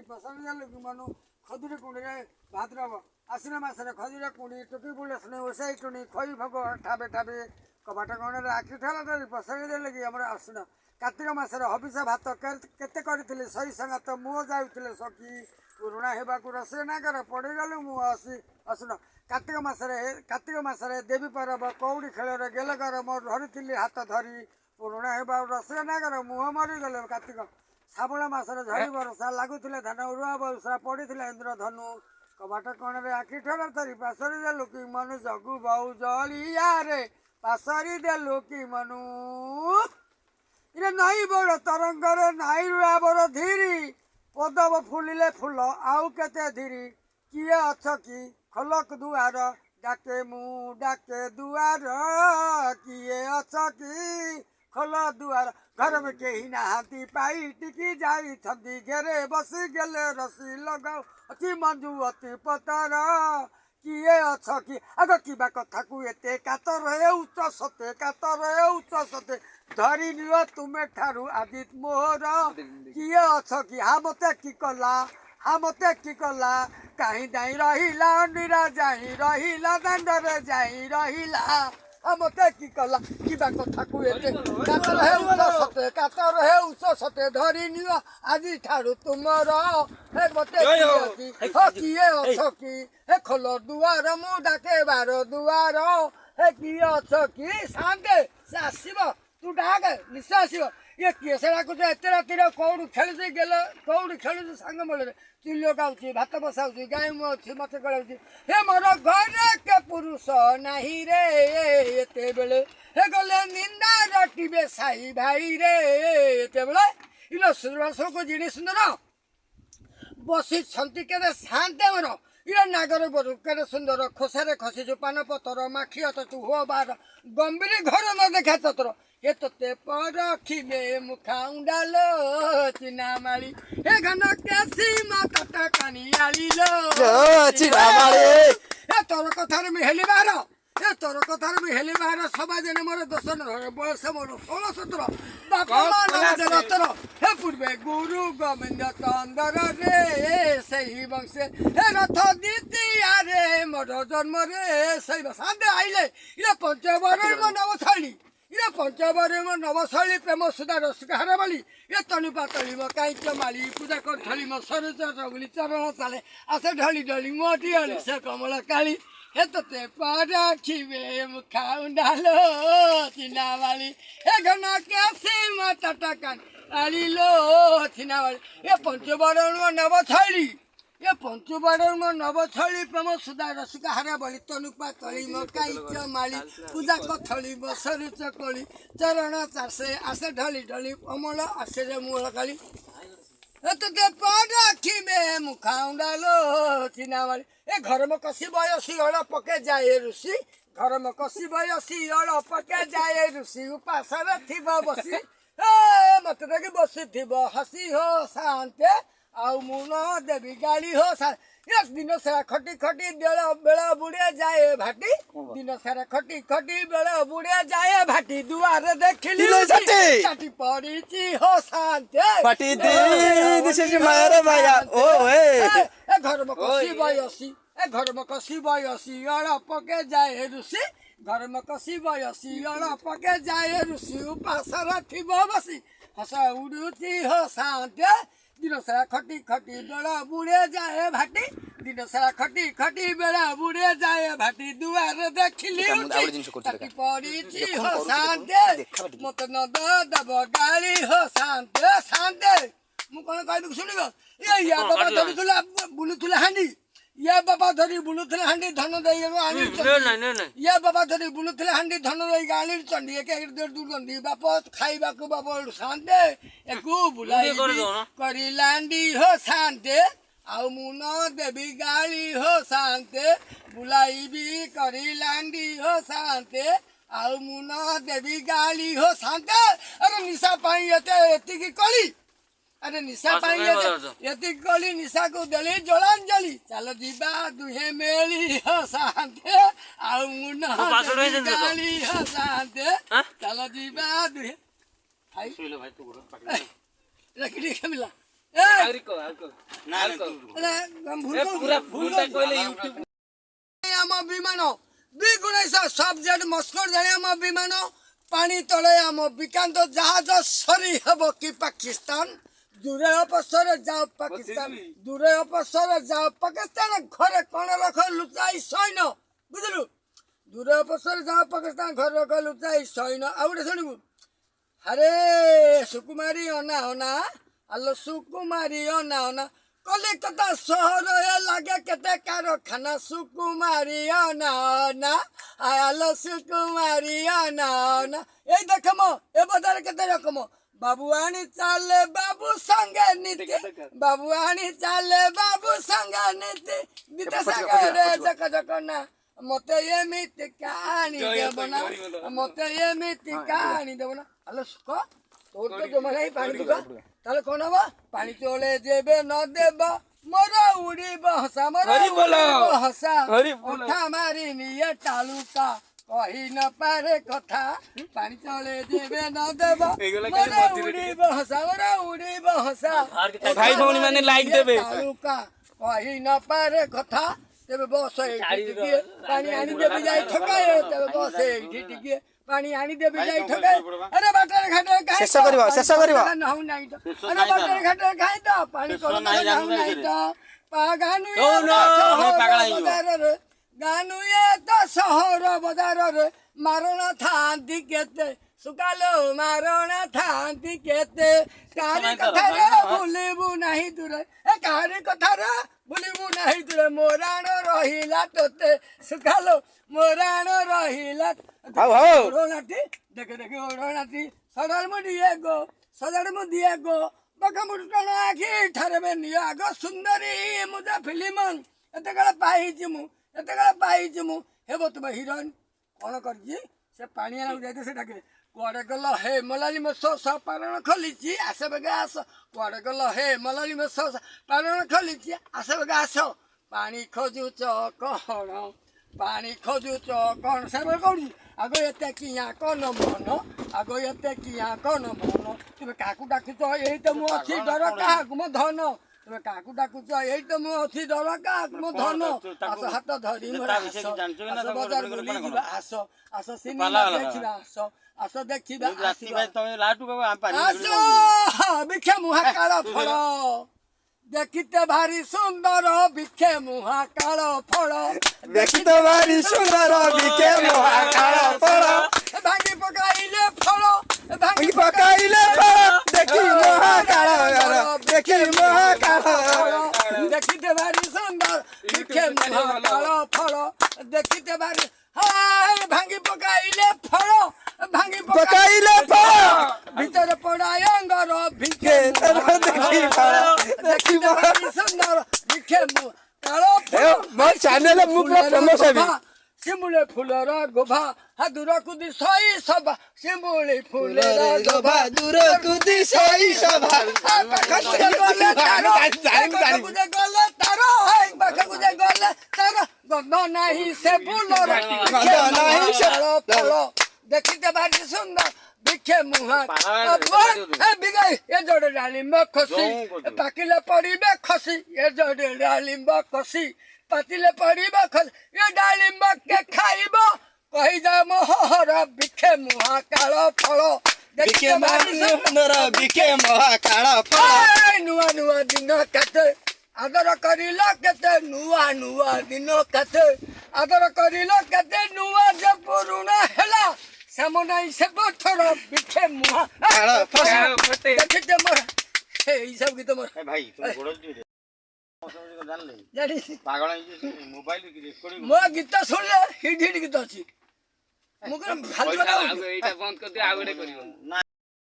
ପସନ୍ଦ ଲୋକ ମାନୁ ଖଜୁରୀ କୁଣ୍ଡିରେ ଭାଦ୍ରବ ଆଶ୍ଵିନ ମାସରେ ଖଜୁରୀ କୁଣ୍ଡି ଟୁକି ବୁଲେଶୁଣି ଓସାଇ ଟୁଣି ଖଇ ଭୋଗ ଠାବେ ଠାବେ କବାଟ ଗଣରେ ଆଖି ଠେଲା ଧରି ପସନ୍ଦ ଦେଲେ କି ଆମର ଆଶ୍ଵିନ କାର୍ତ୍ତିକ ମାସରେ ହବିଷ ଭାତ କେତେ କରିଥିଲେ ସହି ସଙ୍ଗାତ ମୁହଁ ଯାଉଥିଲେ ସଖୀ ପୁରୁଣା ହେବାକୁ ରୋଷେଇ ନାଗର ପଡ଼ିଗଲୁ ମୁଁ ଅସୁନ କାର୍ତ୍ତିକ ମାସରେ ଦେବୀ ପରବ କଉଡ଼ି ଖେଳରେ ଗେଲ ଗର ମୋର ଧରିଥିଲି ହାତ ଧରି ପୁରୁଣା ହେବା ରୋଷେଇ ନାଗର ମୁହଁ ମରିଗଲେ କାର୍ତ୍ତିକ ଶ୍ରାବଣ ମାସରେ ଝରି ବର୍ଷା ଲାଗୁଥିଲେ ଧାନ ଉରୁଆ ବର୍ଷା ପଡ଼ିଥିଲା ଇନ୍ଦ୍ର ଧନୁ କବାଟ କଣରେ ଆଖି ଠେଲା ଧରି ପାଶରି ଦେଲୁ କି ମନୁ ଜଗୁ ବହୁ ଜଳିଆରେ ପାଶରି ଦେଲୁ କି ମନୁ ଇରେ ନଈ ବଡ଼ ତରଙ୍ଗରେ ନାଇ ରୁଆବର ଧୀରି ପଦବ ଫୁଲିଲେ ଫୁଲ ଆଉ କେତେ ଧୀରି କିଏ ଅଛ କି ଖୋଲକ ଦୁଆର ଡାକେ ମୁଁ ଡାକେ ଦୁଆର କିଏ ଅଛ କି ଖୋଲ ଦୁଆର ଘର କେହି ନାହାନ୍ତି ପାଇ ଟିକି ଯାଇଛନ୍ତି ଘେରେ ବସି ଗେଲେ ରସି ଲଗାଉ ଅଛି ମଞ୍ଜୁ ଅତି ପତର କିଏ ଅଛ କି ଆଗ କିବା କଥାକୁ ଏତେ କାତର ହେଉଛ ସତେ କାତର ହେଉଛ ସତେ ଧରି ନିଅ ତୁମେ ଠାରୁ ଆଜି ମୋହର କିଏ ଅଛ କି ମତେ କି କଲା ମତେ କି କଲା କାହିଁ ଯାଇ ରହିଲା ଅଣ୍ଡିରା ଯାଇ ରହିଲା ଦାଣ୍ଡରେ ଯାଇ ରହିଲା ମତେ କି କଲା କିବା କଥାକୁ ଏତେ କାତର ହେଉଛ ସତେ ଧରି ନିଅ ଆଜି ଠାରୁ ତୁମର ହେ ମତେ କିଏ ଅଛ କି ହେ ଖୋଲ ଦୁଆର ମୁଁ ଡାକେ ବାର ଦୁଆର ହେ କିଏ ଅଛ କି ସାଙ୍ଗେ ସେ ଆସିବ ତୁ ଡାକେ ନିଶ୍ଚୟ ଆସିବ ଇଏ କିଏ ସେ ଡାକୁଛ ଏତେ ରାତିରେ କଉଠୁ ଖେଳୁଛି କଉଠୁ ଖେଳୁଛି ସାଙ୍ଗ ମୂଳରେ ଚୁଲିଅ ଗାଉଛି ଭାତ ବସାଉଛି ଗାଈ ଅଛି ମତେ କଳାଉଛି ହେ ମୋର ଘରେ କେ ପୁରୁଷ ନାହିଁ ରେ ଏତେବେଳେ ହେ ଗଲେ ନିନ୍ଦା ରଟିବେ ସାଇ ଭାଇ ରେ ଏତେବେଳେ ଇଲୋ ସୁରସକୁ ଜିଣି ସୁନ୍ଦର ବସିଛନ୍ତି କେତେ ଶାନ୍ତେ ମୋର ଇଏ ନାଗର ଗୋରୁ କେତେ ସୁନ୍ଦର ଖୋସାରେ ଖସିଛୁ ପାନ ପତର ମାଖି ତୁ ହୁଅ ବାର ଗମ୍ଭୀର ଘର ନ ଦେଖା ତତର ଏ ତୋତେ ପରଖିବେ ମୁଖାଉଣ୍ଡାଲ ଚିନା ମାଳି ଏ ଘନ କେସି ମାତା କାନି ଆଳିଲ ଚିନା ମାଳି ଏ ତୋର କଥାରେ ମୁଁ ହେଲିବାର ସବା ଜନେ ମୋର ଦୋଷ ବୟସ ମୋର 16-17 ବାପା ମା ରତର ହେ ପୂର୍ବେ ଗୁରୁ ଗୋବିନ୍ଦ ଚନ୍ଦର ରେ ସେହି ବଂଶେ ହେ ରଥ ଦ୍ୱିତୀୟାରେ ମୋର ଜନ୍ମରେ ସେଇ ସାନ୍ଦେ ଆଇଲେ ଇଏ ପଞ୍ଚବରରେ ମୋ ନବଶୈଳୀ ପ୍ରେମ ସୁଧା ରସିକ ହାର ମାଳି ଏ ତଣୁ ପାତଳି ମୋ କାଇଚ ମାଳି ପୂଜା କରିଥଳି ମୋ ସରୋଜ ରଗୁଳି ଚରଣ ଚାଲେ ଆସେ ଢଳି ଢଳି ମୋଟି ଅଳି ସେ କମଳ କାଳି ଏ ତୋତେ ପରଖିବେ ମୁଖାଉଣ୍ଡାଲ ଚିନା ମାଳି ଏ ଘନ କେସି ମାତା କାନି ଆଳିଲୋ ଚିନା ମାଳି ଏ ପଞ୍ଚବରଣ ନବଶୈଳୀ ପ୍ରେମ ସୁଧା ରସିକ ହାର ବଳି ତନୁପା ତଳି ମୋ କାଇଚ ମାଳି ପୂଜା କଥଳି ମୋ ସରୁଚ କଳି ଚରଣ ଚାଷେ ଆସେ ଢଳି ଢଳି ଅମଳ ଆସେ ରେ ମୂଳ କାଳି ତୋତେ ପରଖିବେ ମୁଖାଉଣ୍ଡାଲ ଚିନା ମାଳି ଏ ଘରମ କଷି ବୟସୀ ଅଳ ପକେ ଯାଏ ଋଷି ଉପାସରେ ଥିବ ବସି ମତେ ଦେଖି ବସିଥିବ ହସି ହୋ ଶାନ୍ତେ ଆଉ ମୁଁ ନ ଦେବି ଗାଳି ହୋ ଦିନ ସାରା ଖଟି ବେଳ ବୁଡ଼େ ଯାଏ ଭାଟି ଦୁଆରେ ଦେଖିଲି ଚାଟି ପଡ଼ିଛି ହୋ ଶାନ୍ତେ ଘରମ କଷି ବୟସୀ ଅଳ ପକେ ଯାଏ ଋଷି ଉପାସରେ ଥିବ ବସି ହସ ଉଡୁଛି ହୋ ଶାନ୍ତେ ଦିନ ସାରା ଖଟି ବେଳ ବୁଡ଼େ ଯାଏ ଭାଟି ଦୁଆରେ ଦେଖିଲି ପଡ଼ିଛି ହୋ ଶାନ୍ତେ ମତେ ନ ଦବ ଗାଳି ହୋ ଶାନ୍ତେ ମୁଁ କଣ କହିବି ଶୁଣିବ ୟା ବାପା ଧରୁଥିଲା ବୁଲୁଥିଲା ହାଣ୍ଡି ଧନ ଦେଇ ଆଣି ଚଣ୍ଡୀ ବାପ ଖାଇବାକୁ ବାପ ଶାନ୍ତେ ଏକୁ ବୁଲାଇବି କରିଲାଣ୍ଡି ହୋ ଶାନ୍ତେ ଆଉ ମୁଁ ନ ଦେବି ଗାଳି ହୋ ଶାନ୍ତେ ବୁଲାଇବି କରିଲାଣ୍ଡି ହୋ ଶାନ୍ତେ ଆଉ ମୁଁ ନ ଦେବି ଗାଳି ହୋ ଶାନ୍ତେ ଆରେ ନିଶା ପାଇଁ ଏତିକି କଳି ନିଶା ପାଇଁ ଏତିକି କଳି ନିଶାକୁ ଦେଲି ଜଳାଞ୍ଜଳି ଚାଲ ଯିବା ଦୁହେଁ ମେଳି ହୋ ଶାନ୍ତେ ଆଉ ମୁଁ ନ ଦେବି ଗାଳି ହୋ ଶାନ୍ତେ ଚାଲ ଯିବା ଦୁହେଁ କେମିଲା ଆହୁରି କହ ଆଉ କହ ନା ଆଉ ନା କହ ତୁ ଏ, ଭୁଲ ଏ କହୁଛୁ? ପୁରା ଭୁଲଟା କହିଲେ ୟୁଟ୍ୟୁବ ଆମ ବିମାନ 2 ସବଜେକ୍ଟ ମସ୍କଟ ଜାଣି ଆମ ବିମାନ ପାଣି ତଳେ ଆମ ବିକାନ୍ତ ଜାହାଜ ସରି ହେବ କି ପାକିସ୍ତାନ ଦୂରେ ଅପସରେ ଯାଅ ପାକିସ୍ତାନ ଦୂରେ ଅପସରେ ଯାଅ ପାକିସ୍ତାନ ଘରେ କଣ ରଖ ଲୁଚାଇ ସୈନ୍ୟ ବୁଝିଲୁ ଦୂରେ ଅପସରେ ଯାଅ ପାକିସ୍ତାନ ଘରେ ରଖ ଲୁଚାଇ ସୈନ୍ୟ ଆଉ ଗୋଟେ ଶୁଣିବୁ ଆରେ ସୁକୁମାରୀ ଅନା ଅନା ଆଲୋ ସୁକୁମାରୀ ଅନା ଅନା কলিকতা শহরে লাগে কেতে কারখানা সুকুমারী অনা অনা আলো সুকুমারী অনা অনা এই দেখম এ বাজারে কেতে রকম বাবুয়ানি চালে বাবু সঙ্গে নীতি বাবুয়ানি চালে বাবু সঙ্গে নীতি বিদ্যাসাগরে জক জক না মতে এমিতি কাহানি দেব না মতে এমিতি কাহানি দেব না আলো সুক তোর তো জমা নাই পানি দিবা তাহলে কোন হব পানি চলে যাবে ন দেব মোর উড়িব হসা মোর উড়িব হসা ওঠা মারি নিয়ে টালুকা কহি ন পারে কথা পানি চলে যাবে ন দেব মোর উড়িব হসা মোর উড়িব হসা ভাই ভଉଣୀ ମାନେ লাইক দেবে টালুকা কহি ন পারে কথা তেবে বস এইটি টিকে পানি আনি দেবি যাই ঠকায় তেবে বস এইটি টিকে পানি আনি দেবি যাই ঠকায় আরে বাটার ঘাটে খাই ଶେଷ କରିବ ଶେଷ କରିବ নাও নাই তো আরে বাটার ঘাটে খাই তো পানি কোন নাও নাই তো গানু গানু এ তো শহর বাজারে মারণা থান্তি কেতে সুকালো মারণা থান্তি কেতে কারি কথা রে ভুলিবু নাহি দূরে এ কারি কথা রে ভুলিবু নাহি দূরে মোরাণ রহিলা তোতে সুকালো মোরাণ রহিলা ହଉ ହଉ ওড়নাটি দেখে দেখে ওড়নাটি সদার মুদিয়ে গো সদার মুদিয়ে গো বকা মুটনা আখি ঠারবে নিয়া গো সুন্দরী মুজা ফিলিমন এতে কালে পাইছি মু এতে কালে পাইছি মু হেব তুমি হিরোইন কোন করছি সে পানি আনু যাইতে সেটাকে কুয়াড়ে গেল হে মলালি মে পারণ খলিছি আসে বেগে আস কুয়াড়ে গেল হে মলালি মে পারণ খলিছি আসে বেগে আস পানি খোঁজুছ কহণ পানি খোঁজুছ কଣ ସେବେ କହୁଛି ଆଗ ଏତେ କିଆ କନ ମନ ଆଗ ଏତେ କିଆ କନ ମନ ତୁମେ କାହାକୁ ଡାକୁଛ ଏଇ ତ ମୁଁ ଅଛି ଡର କାହାକୁ ମୋ ଧନ ତୁମେ କାହାକୁ ଡାକୁଛ ଏଇ ତ ମୁଁ ଅଛି ଡର କାହାକୁ ମୋ ଧନ ଆସ ହାତ ଧରି ମୋର ଆସ ଆସ ବଜାର ବୁଲି ଯିବା ଆସ ଆସ ସିନେମା ଦେଖିବା ଆସ ଆସ ଦେଖିବା ଆସିବା ଆସ ବିଖେ ମୁହା କାଳ ଫଳ ଦେଖିତେ ଭାରି ସୁନ୍ଦର ବିଖେ ମୁହା କାଳ ଫଳ ଦେଖିତ ଭାରି ସୁନ୍ଦର ବିକେ ମହାକାଳ ଫଳ ଭାଙ୍ଗି ପକାଇଲେ ଫଳ ଭାଙ୍ଗି ପକାଇଲେ ଫଳ ଦେଖି ମହାକାଳ ଦେଖି ମହାକାଳ ଦେଖିତେ ଭାରି ସୁନ୍ଦର ବିଖେ ମୁହା କାଳ ଫଳ ଦେଖିତେ ଭାରି ହାୟ ଭାଙ୍ଗି ପକାଇଲେ ଫଳ ଭାଙ୍ଗି ପକାଇଲେ ଫଳ ଭିତରେ ପଡାୟ ଅଙ୍ଗର ଭିକେ ଦେଖି ଫଳ ଦେଖି ଦେଖିତେ ଭାରି ସୁନ୍ଦର ବିଖେ ମୁହା କାଳ ଫଳ ମୋ ଚ୍ୟାନେଲ ମୁଁ ପୁରା ଫେମସ ହେବି ଶିମୁଳି ଫୁଲର ଗୋଭା ଦୂରକୁ ଦିଶଇ ସଭା ଶିମୁଳି ଫୁଲର ଗୋଭା ଦୂରକୁ ଦିଶଇ ସଭା ପାଖକୁ ଯେ ଗଲେ ତାର ପାଖକୁ ଯେ ଗଲେ ତାର ପାଖକୁ ଯେ ଗଲେ ତାର ଗନ୍ଧ ନାହିଁ ସେ ଫୁଲର ଗନ୍ଧ ନାହିଁ ସେ ଫଳ ଦେଖିତେ ଭାରି ସୁନ୍ଦର ବିଖେ ମୁହା ବିଗାଇ ଏ ଯୋଡ଼େ ଡାଳିମ୍ବ ଖସି ପାକିଲେ ପଡ଼ିବେ ଖସି ଏ ଯୋଡ଼େ ଡାଳିମ୍ବ ଖସି ପାତିଲେ ପଡ଼ିବ ଖସି ଏ ଡାଳିମ୍ବ କେ ଖାଇବ କହିଯା ମୋହର ବିଖେ ମୁହା କାଳ ଫଳ ବିକେ ସୁନ୍ଦର ବିକେ ମହାକାଳ ଫଳ ନୂଆ ନୂଆ ଦିନ କେତେ ଆଦର କରିଲ କେତେ ନୂଆ ନୂଆ ଦିନ କେତେ ଆଦର କରିଲ କେତେ ନୂଆ ଯେ ପୁରୁଣା ହେଲା ଶ୍ୟାମ ନାହିଁ ସେ ପଥର ବିଖେ ମୁହା କାଳ ଫଳ ଦେଖିତେ ମୋର ଏଇ ସବୁ ଗୀତ ମୋର ଭାଇ তুমি গোড় জানলে ଜାଣିଛି পাগল মোবাইল রেকর্ডিং ମୋ ଗୀତ ଶୁଣିଲେ ହିଟ୍ ହିଟ୍ ଗୀତ ଅଛି ମୁଁ କଣ ଖାଲି କଥା ଏଇଟା ବନ୍ଦ କରିଦିଅ ଆଉ ଗୋଟେ କରିବ না